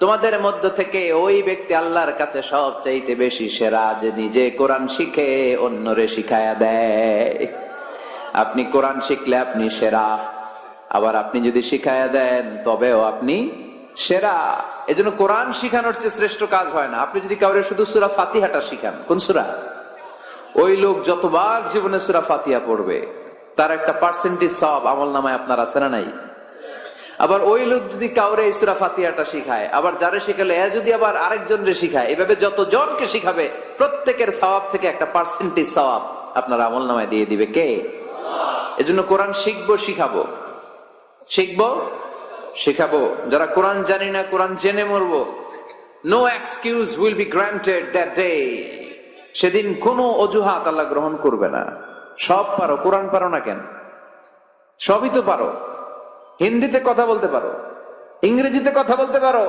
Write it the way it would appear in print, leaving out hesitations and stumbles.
তোমাদের মধ্য থেকে ওই ব্যক্তি আল্লাহর কাছে সবচাইতে বেশি সেরা, যে নিজে কোরআন শিখে অন্যরে শিখায়া দেয়। আপনি কোরআন শিখলে আপনি সেরা, আবার আপনি যদি শিখায়া দেন তবেও আপনি সেরা। এজন্য কোরআন শিখানোর চেয়ে শ্রেষ্ঠ কাজ হয় না। আপনি যদি কাউরে শুধু সূরা ফাতিহাটা শিখান, কোন সূরা, ওই লোক যতবার জীবনে সূরা ফাতিহা পড়বে তার একটা পার্সেন্টেজ সওয়াব আমলনামায় আপনার আছে না নাই? আবার ওই লোক যদি কাউরে এই সূরা ফাতিহাটা শিখায়, আবার যারে শিখালে এ যদি আবার আরেকজনরে শিখায়, এভাবে যতজনকে শিখাবে প্রত্যেকের সওয়াব থেকে একটা পার্সেন্টেজ সওয়াব আপনার আমলনামায় দিয়ে দিবে কে? এজন্য কোরআন শিখবো, শিখাবো, শিখবো, শিখাবো। যারা কোরআন জানি না, কোরআন জেনে মরবো। No excuse will be granted that day. সেদিন কোনো অজুহাত আল্লাহ গ্রহণ করবে না। সব পারো, কোরআন পারো না কেন? সবই তো পারো। হিন্দিতে কথা বলতে পারো, ইংরেজিতে কথা বলতে পারো,